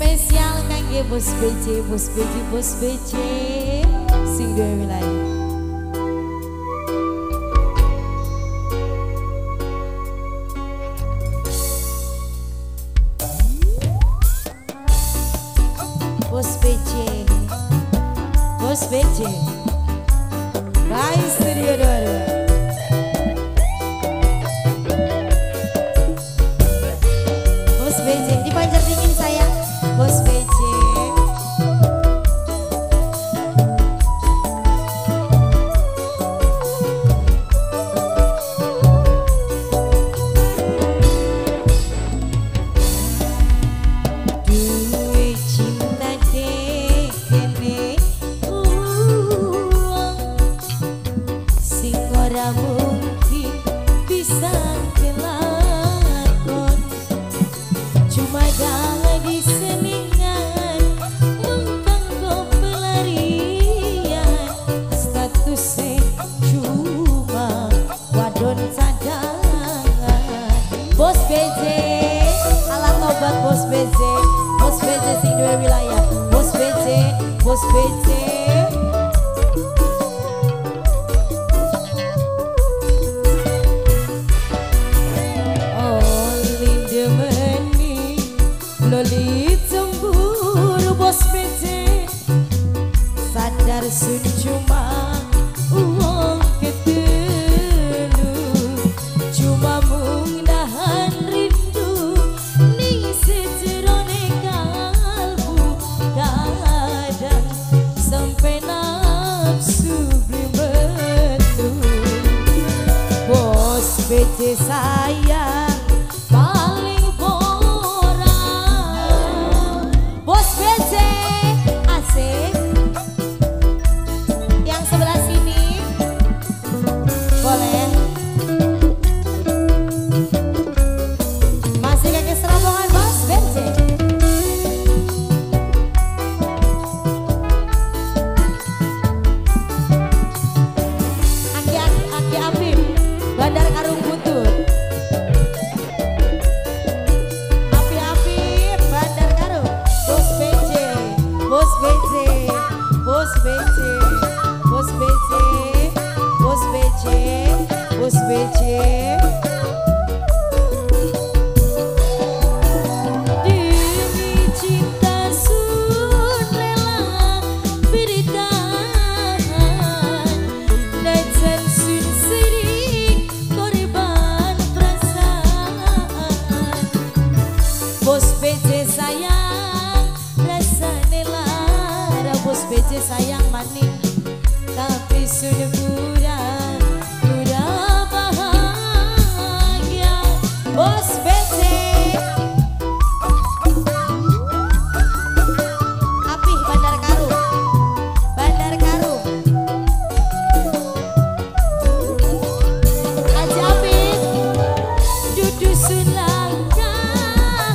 Spesial kangge bos BJ, bos BJ, bos BJ sing duwe wilayah. Bos BJ, bos BJ, Rai Studio 22. Bos BJ di Banjar Dingin sayang, bos BJ. Mungkin bisa kelakon, cuma jangan diseningan mengkanggo pelarian, statusnya cuma wadon cadangan. Bos BJ ala tobat, bos BJ, bos BJ sing duwe wilayah, bos BJ, bos BJ. Loli cemburu bos BJ, sadar sun cuma uang ketelu, cuma mung nahan rindu ning sejerone kalbu, kadang sampai nafsu beli metu. Bos BJ sayang paling asik. Yang sebelah sini boleh masih kakek serobongan bos BJ. Aki Apip Bandar Karung Butut. Bos BJ, bos BJ, bos BJ, bos BJ, bos BJ. Demi cinta sun rela bertahan, dan sun sering korban perasaan. Bos BJ sayang rasane lara, bos BJ sayang maning tapi sudah udah bahagia. Bos BJ Apih Bandar Karung, Bandar Karung. Haji Apih dudu sulangka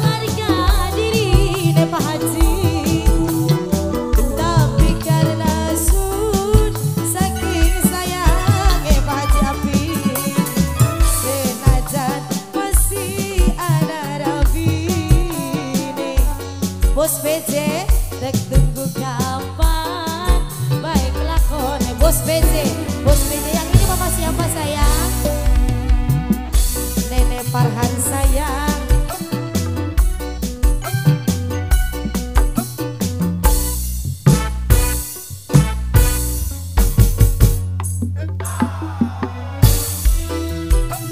harga diri ne Pak Haji. Bos BJ, dek tunggu kapan baik lakon. Bos BJ, bos BJ yang ini bapak siapa sayang? Nenek Farhan sayang.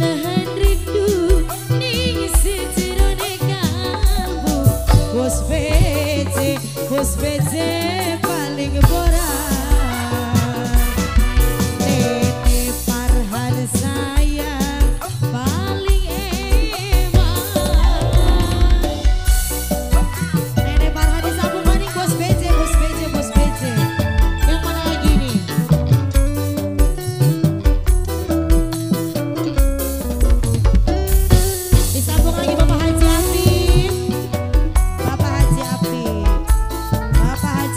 Nahan rindu ning sejerone kalbu, bos BJ, bos BJ paling borak. Nenek Farhan sayang paling emak. Nenek Farhan disambung maning bos BJ, bos BJ, bos BJ. Yang mana lagi nih? Disambung lagi Bapak Haji Apip, Bapak Haji Apip, Bapak Haji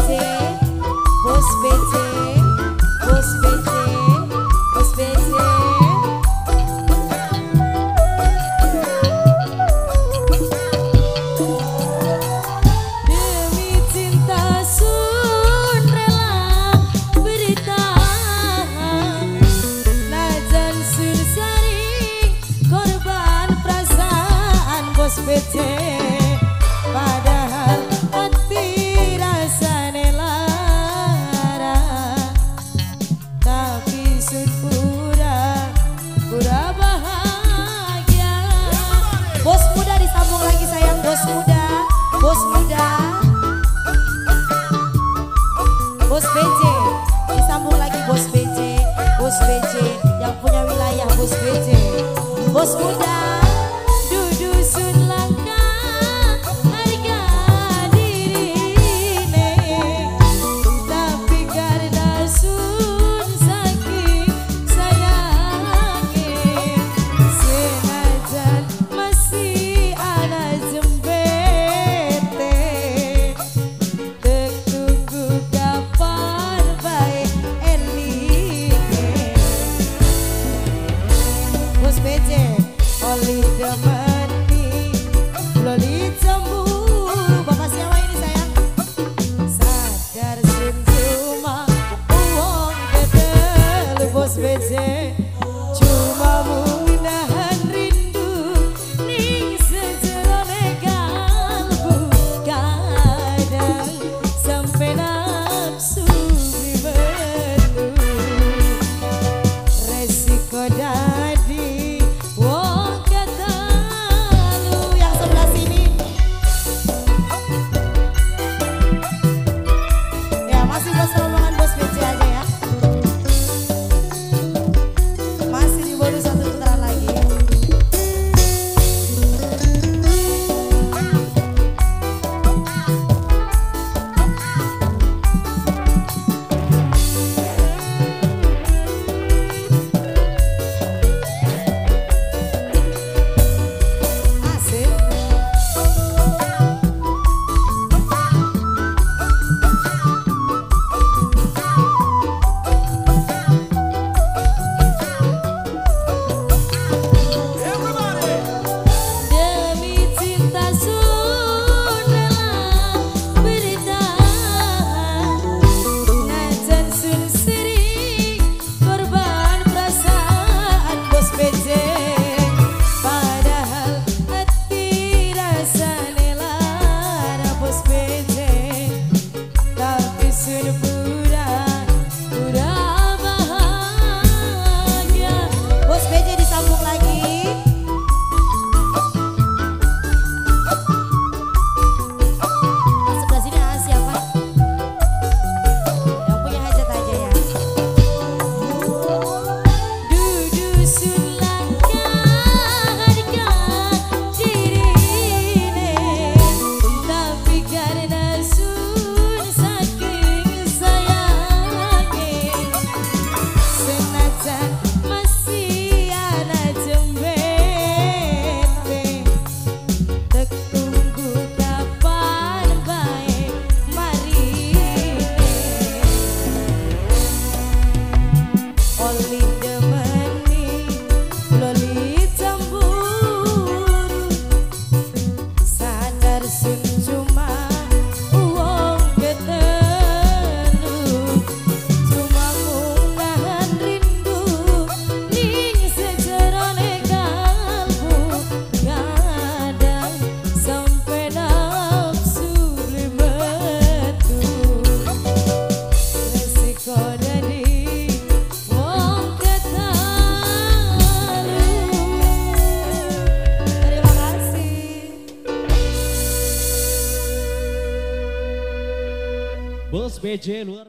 BJ, Bos BJ, Bos BJ, Bos BJ. Demi cinta sun rela bertahan, najan sun saring korban perasaan Bos BJ. Padahal hati rasane lara, tapi sun pura bahagia. Bos muda disambung lagi sayang, bos muda, bos muda. Bos BJ disambung lagi, bos BJ, bos BJ yang punya wilayah, bos BJ. Bos muda dudu sun langka harga dirine, tapi karena sun saking sayange, senajan masih ana jembete, tek tunggu kapan bae elinge. Bos BJ oli demeni loli jambu, bapak siapa ini sayang? Sadar sun cuma uang ketelu Bos BJ, cuma mudahan rindu ning sejerone kalbu, kadang sampai nafsu dibendu, resiko dadi wong ketelu. Yang sebelah sini ya masih bos rombongan Bos BJ aja ya, masih di bonus satu putaran lagi. Asik. Demi cinta sun rela bertahan, najan sun sering korban perasaan Bos BJ. Padahal hati rasane lara Bos BJ, tapi sun pura bahagia. Bos BJ disambung lagi. Yang sebelah sini siapa? Yang punya hajat aja ya. Dudu sun langka harga dirine, tapi karena sun saking sayange, senajan masih ana jembete, tek tunggu kapan bae marine. Oli demeni loli cemburu, sadar sun cuma uang ketelu, cuma mudahan rindu ning sejerone kalbu, kadang sampai nafsu limetu, resiko dadi wong ketelu. Terima kasih. Bos BJ luar